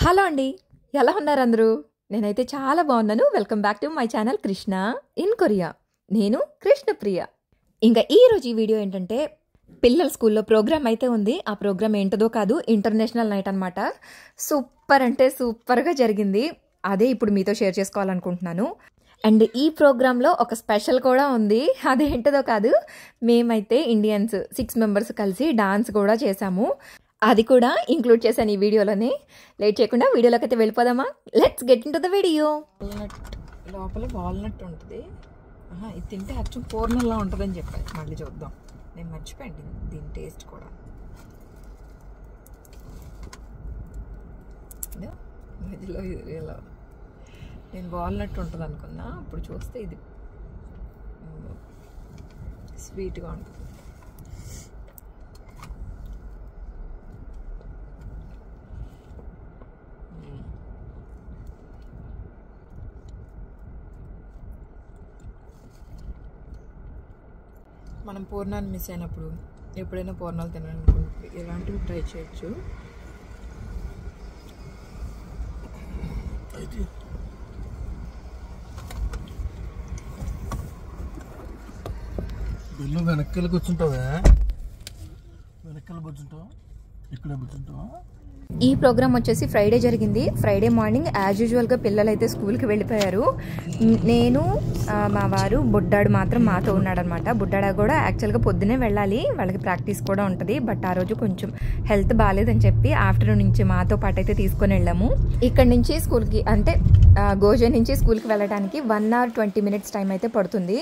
Hello అండి, ఎలా ఉన్నారు అందరూ? నేనైతే చాలా బాగున్నాను. Welcome back to my channel Krishna in Korea. నేను కృష్ణప్రియ. ఇంకా ఈరోజు ఈ వీడియో ఏంటంటే, పిల్లల స్కూల్లో ప్రోగ్రామ్ అయితే ఉంది. ఆ ప్రోగ్రామ్ ఏంటదో కాదు, ఇంటర్నేషనల్ నైట్ అనమాట. సూపర్ అంటే సూపర్గా జరిగింది. అదే ఇప్పుడు మీతో షేర్ చేసుకోవాలనుకుంటున్నాను. అండ్ ఈ ప్రోగ్రాంలో ఒక స్పెషల్ కూడా ఉంది. అదేంటదో కాదు, మేమైతే ఇండియన్స్ 6 మెంబర్స్ కలిసి డాన్స్ కూడా చేసాము. అది కూడా ఇంక్లూడ్ చేశాను ఈ వీడియోలోనే. లేట్ చేయకుండా వీడియోలోకి అయితే వెళ్ళిపోదామా? Let's get in to the video. లోపల వాల్నట్ ఉంటుంది. ఇది తింటే అచ్చం పూర్ణంలా ఉంటుందని చెప్పాలి. మళ్ళీ చూద్దాం. నేను మర్చిపోయింది దీని టేస్ట్ కూడా. మధ్యలో ఇలా నేను వాల్నట్ ఉంటుంది అనుకున్నా, ఇప్పుడు చూస్తే ఇది స్వీట్గా ఉంటుంది. మనం పూర్ణాన్ని మిస్ అయినప్పుడు ఎప్పుడైనా పూర్ణాలు తినాలనుకుంటే ఇలాంటివి ట్రై చేయొచ్చు. బిల్లు వెనక్కి కూర్చుంటావా? వెనక్కి కూర్చుంటావా? ఇక్కడే కూర్చుంటావా? ఈ ప్రోగ్రామ్ వచ్చేసి ఫ్రైడే జరిగింది. ఫ్రైడే మార్నింగ్ యాజ్ యూజువల్గా పిల్లలు అయితే స్కూల్కి వెళ్ళిపోయారు. నేను, మా వారు, బుడ్డాడు మాత్రం మాతో ఉన్నాడనమాట. బుడ్డాడు కూడా యాక్చువల్గా పొద్దునే వెళ్ళాలి, వాళ్ళకి ప్రాక్టీస్ కూడా ఉంటుంది. బట్ ఆ రోజు కొంచెం హెల్త్ బాగాలేదని చెప్పి ఆఫ్టర్నూన్ నుంచి మాతో పాటు అయితే తీసుకొని వెళ్ళాము. ఇక్కడ నుంచి స్కూల్కి అంటే గోజే నుంచి స్కూల్కి వెళ్ళడానికి 1 hour 20 minutes టైం అయితే పడుతుంది.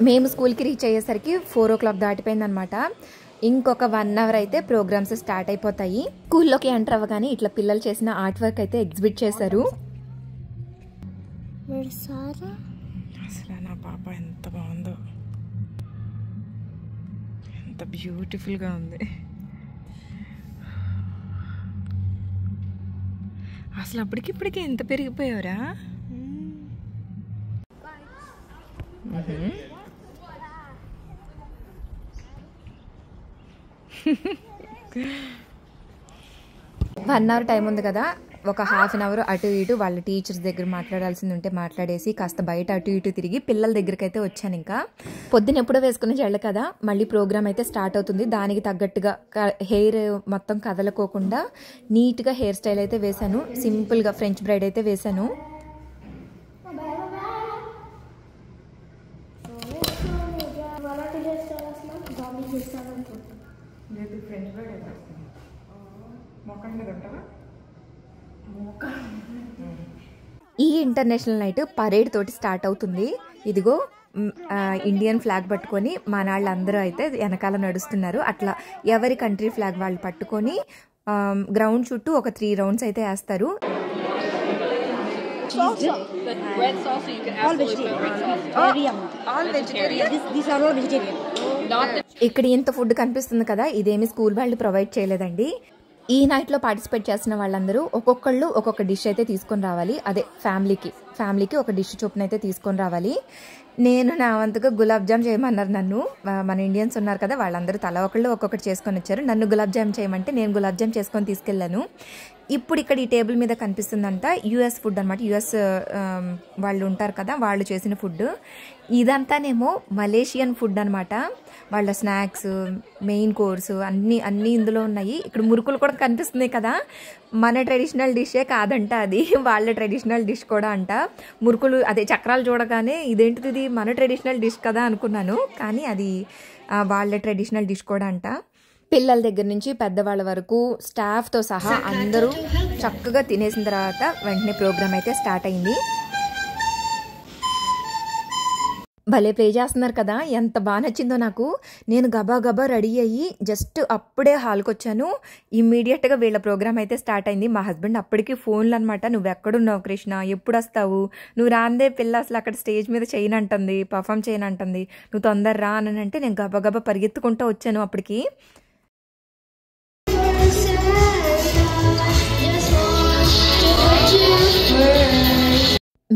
మేము స్కూల్కి రీచ్ అయ్యేసరికి 4 o'clock దాటిపోయిందనమాట. ఇంకొక 1 hour అయితే ప్రోగ్రామ్స్ స్టార్ట్ అయిపోతాయి. స్కూల్లోకి ఎంటర్ అవ్వగానే ఇట్లా పిల్లలు చేసిన ఆర్ట్ వర్క్ అయితే ఎగ్జిబిట్ చేశారు. అసలు నా పాప ఎంత బాగుందో, ఎంత బ్యూటిఫుల్గా ఉంది. అసలు అప్పటికిప్పటికి ఎంత పెరిగిపోయావురా? వన్ అవర్ టైం ఉంది కదా, ఒక ½ an hour అటు ఇటు వాళ్ళ టీచర్స్ దగ్గర మాట్లాడాల్సింది ఉంటే మాట్లాడేసి కాస్త బయట అటు ఇటు తిరిగి పిల్లల దగ్గరికి అయితే వచ్చాను. ఇంకా పొద్దున ఎప్పుడో వేసుకున్న జళ్ళ కదా, మళ్ళీ ప్రోగ్రామ్ అయితే స్టార్ట్ అవుతుంది. దానికి తగ్గట్టుగా హెయిర్ మొత్తం కదలకోకుండా నీట్గా హెయిర్ స్టైల్ అయితే వేశాను. సింపుల్గా ఫ్రెంచ్ బ్రైడ్ అయితే వేశాను. ఈ ఇంటర్నేషనల్ నైట్ పరేడ్ తోటి స్టార్ట్ అవుతుంది. ఇదిగో ఇండియన్ ఫ్లాగ్ పట్టుకొని మనవాళ్ళందరూ అయితే వెనకాల నడుస్తున్నారు. అట్లా ఎవరి కంట్రీ ఫ్లాగ్ వాళ్ళు పట్టుకొని గ్రౌండ్ చుట్టూ ఒక 3 rounds అయితే వేస్తారు. ఇక్కడ ఇంత ఫుడ్ కనిపిస్తుంది కదా, ఇదేమి స్కూల్ వాళ్ళు ప్రొవైడ్ చేయలేదండి. ఈ నైట్లో పార్టిసిపేట్ చేసిన వాళ్ళందరూ ఒక్కొక్కళ్ళు ఒక్కొక్క డిష్ అయితే తీసుకొని రావాలి. అదే ఫ్యామిలీకి ఒక డిష్ చొప్పున అయితే తీసుకొని రావాలి. నేను నా వంతుగా గులాబ్ జామ్ చేయమన్నారు నన్ను. మన ఇండియన్స్ ఉన్నారు కదా, వాళ్ళందరూ తల ఒకళ్ళు ఒక్కొక్కటి చేసుకొని వచ్చారు. నన్ను గులాబ్ జామ్ చేయమంటే నేను గులాబ్ జామ్ చేసుకొని తీసుకెళ్ళాను. ఇప్పుడు ఇక్కడ ఈ టేబుల్ మీద కనిపిస్తుందంట యుఎస్ ఫుడ్ అనమాట. యుఎస్ వాళ్ళు ఉంటారు కదా, వాళ్ళు చేసిన ఫుడ్. ఇదంతానేమో మలేషియన్ ఫుడ్ అనమాట. వాళ్ళ స్నాక్స్, మెయిన్ కోర్సు అన్నీ ఇందులో ఉన్నాయి. ఇక్కడ మురుకులు కూడా కనిపిస్తున్నాయి కదా, మన ట్రెడిషనల్ డిషే కాదంట, అది వాళ్ళ ట్రెడిషనల్ డిష్ కూడా అంట. మురుకులు అదే చక్రాలు చూడగానే ఇదేంటిది, ఇది మన ట్రెడిషనల్ డిష్ కదా అనుకున్నాను, కానీ అది వాళ్ళ ట్రెడిషనల్ డిష్ కూడా అంట. పిల్లల దగ్గర నుంచి పెద్దవాళ్ళ వరకు స్టాఫ్తో సహా అందరూ చక్కగా తినేసిన తర్వాత వెంటనే ప్రోగ్రామ్ అయితే స్టార్ట్ అయింది. భలే ప్లే చేస్తున్నారు కదా, ఎంత బాగా నచ్చిందో నాకు. నేను గబా రెడీ అయ్యి జస్ట్ అప్పుడే హాల్కి వచ్చాను. ఇమ్మీడియట్గా వీళ్ళ ప్రోగ్రామ్ అయితే స్టార్ట్ అయింది. మా హస్బెండ్ అప్పటికి ఫోన్లు అనమాట, నువ్వు ఎక్కడున్నావు కృష్ణ, ఎప్పుడు వస్తావు, నువ్వు రాందే పిల్ల అసలు అక్కడ స్టేజ్ మీద చేయనంటుంది, పర్ఫామ్ చేయనంటుంది, నువ్వు తొందర రా అని అంటే నేను గబా పరిగెత్తుకుంటూ వచ్చాను. అప్పటికి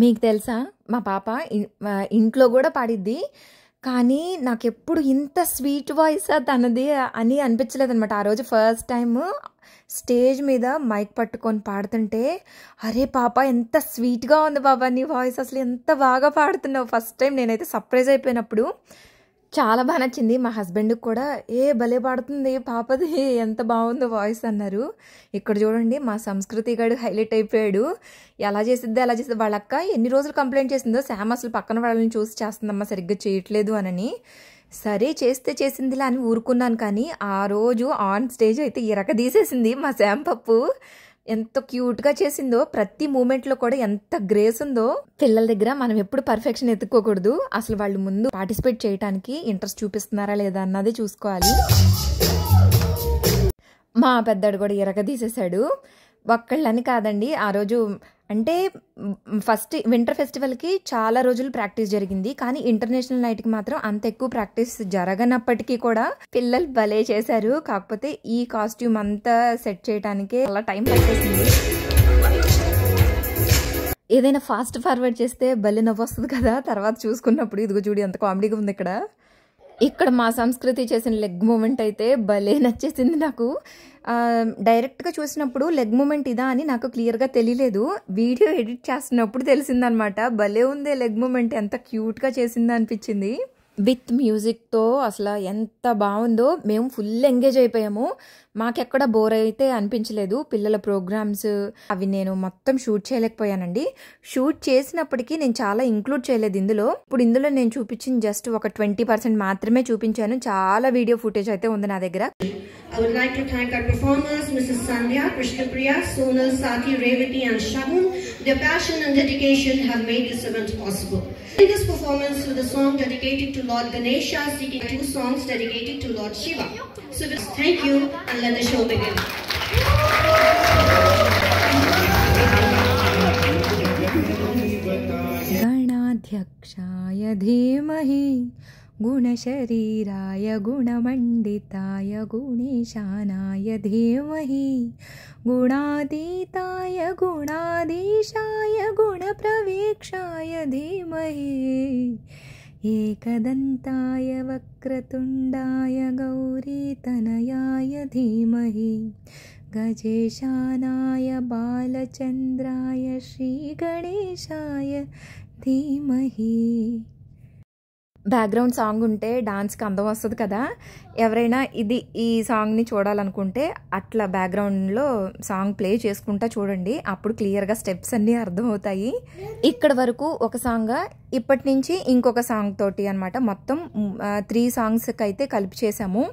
మీకు తెలుసా, మా పాప ఇంట్లో కూడా పాడిద్ది. కానీ నాకెప్పుడు ఇంత స్వీట్ వాయిస్ తనది అని అనిపించలేదనమాట. ఆ రోజు ఫస్ట్ టైం స్టేజ్ మీద మైక్ పట్టుకొని పాడుతుంటే, అరే పాప ఎంత స్వీట్గా ఉంది బాబా నీ వాయిస్, అసలు ఎంత బాగా పాడుతున్నావు. ఫస్ట్ టైం నేనైతే సర్ప్రైజ్ అయిపోయినప్పుడు చాలా బాగా నచ్చింది. మా హస్బెండ్కి కూడా భలే పాడుతుంది పాపది, ఎంత బాగుందో వాయిస్ అన్నారు. ఇక్కడ చూడండి మా సంస్కృతి గడు హైలైట్ అయిపోయాడు. ఎలా చేసిద్దో వాళ్ళ అక్క ఎన్ని రోజులు కంప్లైంట్ చేసిందో, శామ్ అసలు పక్కన వాళ్ళని చూసి చేస్తుందమ్మా సరిగ్గా చేయట్లేదు అని. సరే చేస్తే చేసిందిలా అని ఊరుకున్నాను. కానీ ఆ రోజు ఆన్ స్టేజ్ అయితే ఇరకదీసేసింది మా శామ్ పప్పు. ఎంత క్యూట్గా చేసిందో, ప్రతి మూమెంట్లో కూడా ఎంత గ్రేస్ ఉందో. పిల్లల దగ్గర మనం ఎప్పుడు పర్ఫెక్షన్ ఎత్తుక్కోకూడదు, అసలు వాళ్ళు ముందు పార్టిసిపేట్ చేయడానికి ఇంట్రెస్ట్ చూపిస్తున్నారా లేదా అన్నది చూసుకోవాలి. మా పెద్దాడు కూడా ఇరగదీసేశాడు. ఒక్కళ్ళని కాదండి, ఆ రోజు అంటే ఫస్ట్ వింటర్ ఫెస్టివల్కి చాలా రోజులు ప్రాక్టీస్ జరిగింది. కానీ ఇంటర్నేషనల్ నైట్కి మాత్రం అంత ఎక్కువ ప్రాక్టీస్ జరగనప్పటికీ కూడా పిల్లలు భలే చేశారు. కాకపోతే ఈ కాస్ట్యూమ్ అంతా సెట్ చేయడానికి చాలా టైం పట్టేసింది. ఏదైనా ఫాస్ట్ ఫార్వర్డ్ చేస్తే భలే నవ్వు వస్తుంది కదా తర్వాత చూసుకున్నప్పుడు. ఇదిగో చూడు ఎంత కామెడీగా ఉంది. ఇక్కడ మా సంస్కృతి చేసిన లెగ్ మూమెంట్ అయితే భలే నచ్చేసింది నాకు. డైరెక్ట్గా చూసినప్పుడు లెగ్ మూమెంట్ ఇదా అని నాకు క్లియర్గా తెలియలేదు. వీడియో ఎడిట్ చేస్తున్నప్పుడు తెలిసిందనమాట. భలే ఉంది లెగ్ మూమెంట్, ఎంత క్యూట్గా చేసిందా అనిపించింది. విత్ మ్యూజిక్తో అసలు ఎంత బాగుందో. మేము ఫుల్ ఎంగేజ్ అయిపోయాము. మాకెక్కడ బోర్ అయితే అనిపించలేదు. పిల్లల ప్రోగ్రామ్స్ అవి నేను మొత్తం షూట్ చేయలేకపోయానండి. షూట్ చేసినప్పటికీ నేను చాలా ఇంక్లూడ్ చేయలేదు ఇందులో. ఇప్పుడు ఇందులో నేను చూపించింది జస్ట్ ఒక 20% మాత్రమే చూపించాను. చాలా వీడియో ఫుటేజ్ అయితే ఉంది నా దగ్గర. I would like to thank our performers, Mrs. Sandhya, Krishnapriya, Sonal, Sati, Revati and Shagun. Their passion and dedication have made this event possible. In this performance with a song dedicated to Lord Ganesha, seeking 2 songs dedicated to Lord Shiva. So thank you and let the show begin. गणाध्यक्षाय धीमहि गुणशरीराय गुणमण्डिताय गुणेशानाय धीमहि गुणातीताय गुणाधीशाय गुणप्रवेक्षाय धीमहि एकदन्ताय वक्रतुण्डाय गौरीतनयाय धीमहि गजेशानाय बालचन्द्राय श्रीगणेशाय धीमहि. Background song ఉంటే డాన్స్కి అందం వస్తుంది కదా. ఎవరైనా ఈ సాంగ్ని చూడాలనుకుంటే అట్లా బ్యాక్గ్రౌండ్లో సాంగ్ ప్లే చేసుకుంటా చూడండి, అప్పుడు క్లియర్గా స్టెప్స్ అన్నీ అర్థమవుతాయి. ఇక్కడ వరకు ఒక సాంగ్, ఇప్పటి నుంచి ఇంకొక సాంగ్ తోటి అనమాట. మొత్తం 3 సాంగ్స్కి అయితే కలిపి చేసాము.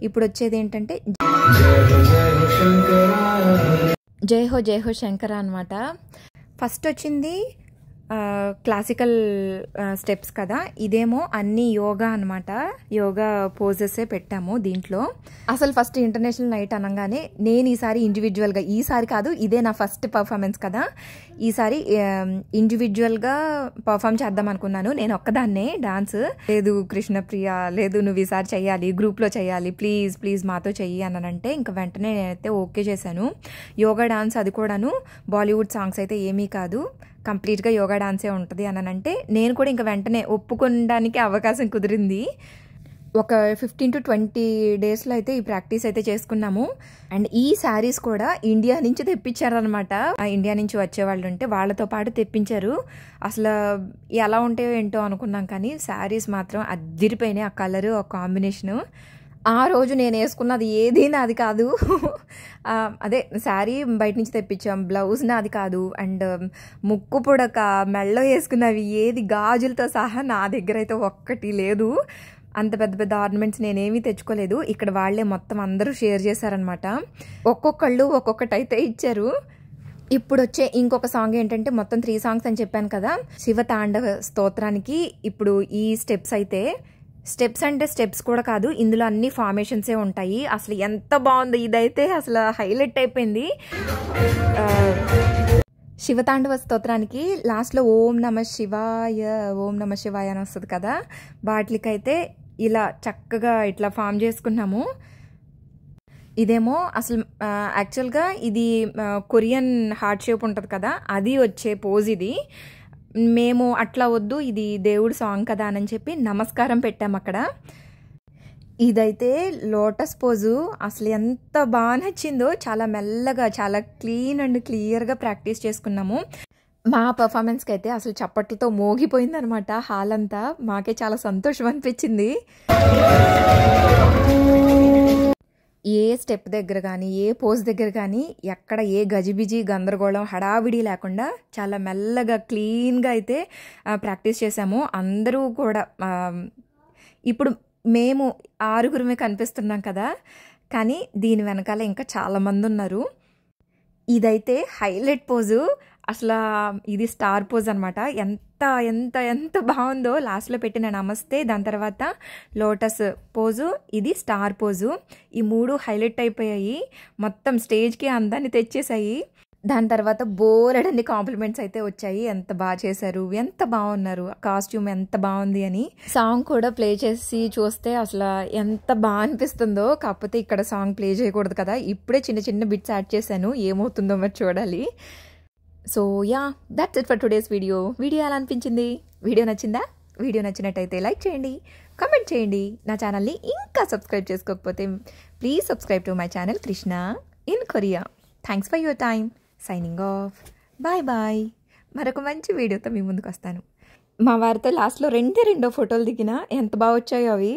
ఇప్పుడు వచ్చేది ఏంటంటే జై హో శంకర అనమాట. ఫస్ట్ వచ్చింది క్లాసికల్ స్టెప్స్ కదా, ఇదేమో అన్ని యోగా అనమాట. యోగా పోజెసే పెట్టాము దీంట్లో. అసలు ఫస్ట్ ఇంటర్నేషనల్ నైట్ అనగానే నేను ఈసారి ఇండివిజువల్గా, ఈసారి కాదు ఇదే నా ఫస్ట్ పర్ఫార్మెన్స్ కదా, ఈసారి ఇండివిజువల్గా పర్ఫామ్ చేద్దాం అనుకున్నాను. నేను ఒక్కదాన్నే డాన్స్. లేదు కృష్ణప్రియ, లేదు నువ్వు ఈసారి చెయ్యాలి, గ్రూప్లో చెయ్యాలి, ప్లీజ్ ప్లీజ్ మాతో చెయ్యి అనంటే ఇంకా వెంటనే నేనైతే ఓకే చేశాను. యోగా డాన్స్, అది కూడాను బాలీవుడ్ సాంగ్స్ అయితే ఏమీ కాదు, కంప్లీట్గా యోగా డాన్సే ఉంటుంది అనంటే నేను కూడా ఇంకా వెంటనే ఒప్పుకోవడానికి అవకాశం కుదిరింది. ఒక 15 to 20 డేస్లో అయితే ఈ ప్రాక్టీస్ అయితే చేసుకున్నాము. అండ్ ఈ శారీస్ కూడా ఇండియా నుంచి తెప్పించారనమాట. ఇండియా నుంచి వచ్చేవాళ్ళు ఉంటే వాళ్ళతో పాటు తెప్పించారు. అసలు ఎలా ఉంటాయో ఏంటో అనుకున్నాం, కానీ శారీస్ మాత్రం అదిరిపోయినాయి. ఆ కలరు, ఆ కాంబినేషను. ఆ రోజు నేను వేసుకున్నది ఏది నాది కాదు. అదే శారీ బయట నుంచి తెప్పించాం, బ్లౌజ్ నాది కాదు. అండ్ ముక్కు పుడక, మెళ్ళో వేసుకున్నవి ఏది గాజులతో సహా నా దగ్గర అయితే ఒక్కటి లేదు. అంత పెద్ద పెద్ద ఆర్నమెంట్స్ నేనేమీ తెచ్చుకోలేదు. ఇక్కడ వాళ్ళే మొత్తం అందరూ షేర్ చేశారనమాట. ఒక్కొక్కళ్ళు ఒక్కొక్కటైతే ఇచ్చారు. ఇప్పుడు వచ్చే ఇంకొక సాంగ్ ఏంటంటే, మొత్తం 3 సాంగ్స్ అని చెప్పాను కదా, శివతాండవ స్తోత్రానికి ఇప్పుడు ఈ స్టెప్స్ అయితే, స్టెప్స్ అంటే స్టెప్స్ కూడా కాదు, ఇందులో అన్ని ఫార్మేషన్సే ఉంటాయి. అసలు ఎంత బాగుంది, ఇదైతే అసలు హైలైట్ అయిపోయింది. శివతాండవ స్తోత్రానికి లాస్ట్లో ఓం నమ శివాయ, ఓం నమ శివాయ అని వస్తుంది కదా, వాటికైతే ఇలా చక్కగా ఇట్లా ఫామ్ చేసుకున్నాము. ఇదేమో అసలు యాక్చువల్గా ఇది కొరియన్ హార్ట్ షేప్ ఉంటుంది కదా, అది వచ్చే పోజ్ ఇది. మేము అట్లా వద్దు, ఇది దేవుడి సాంగ్ కదా అని చెప్పి నమస్కారం పెట్టాము అక్కడ. ఇదైతే లోటస్ పోజు అసలు ఎంత బాగా నచ్చిందో. చాలా మెల్లగా, చాలా క్లీన్ అండ్ క్లియర్గా ప్రాక్టీస్ చేసుకున్నాము. మా పర్ఫార్మెన్స్కి అయితే అసలు చప్పట్లతో మోగిపోయిందనమాట హాల్ అంతా. మాకే చాలా సంతోషం అనిపించింది. ఏ స్టెప్ దగ్గర కానీ, ఏ పోజ్ దగ్గర కానీ ఎక్కడ ఏ గజిబిజి గందరగోళం హడావిడి లేకుండా చాలా మెల్లగా క్లీన్గా అయితే ప్రాక్టీస్ చేసాము. అందరూ కూడా ఇప్పుడు మేము 6 కనిపిస్తున్నాం కదా, కానీ దీని వెనకాల ఇంకా చాలామంది ఉన్నారు. ఇదైతే హైలైట్ పోజు. అసలు ఇది స్టార్ పోజ్ అనమాట. ఎంత ఎంత ఎంత బాగుందో. లాస్ట్లో పెట్టిన నమస్తే, దాని తర్వాత లోటస్ పోజు, ఇది స్టార్ పోజు. ఈ 3 హైలైట్ అయిపోయాయి. మొత్తం స్టేజ్కి అందాన్ని తెచ్చేసాయి. దాని తర్వాత బోలెడన్ని కాంప్లిమెంట్స్ అయితే వచ్చాయి. ఎంత బాగా చేశారు, ఎంత బాగున్నారు, కాస్ట్యూమ్ ఎంత బాగుంది అని. సాంగ్ కూడా ప్లే చేసి చూస్తే అసలు ఎంత బాగా అనిపిస్తుందో. కాకపోతే ఇక్కడ సాంగ్ ప్లే చేయకూడదు కదా, ఇప్పుడే చిన్న చిన్న బిట్స్ యాడ్ చేశాను. ఏమవుతుందో మరి చూడాలి. So yeah, that's it for today's video. Video ఎలా అనిపించింది? వీడియో నచ్చిందా? వీడియో నచ్చినట్టయితే లైక్ చేయండి, కామెంట్ చేయండి. నా ఛానల్ని ఇంకా సబ్స్క్రైబ్ చేసుకోకపోతే please subscribe to my channel Krishna in Korea. Thanks for your time. Signing off. Bye bye. మరొక మంచి వీడియోతో మీ ముందుకు వస్తాను. మా వారితో లాస్ట్లో రెండో ఫోటోలు దిగిన ఎంత బాగా వచ్చాయో అవి.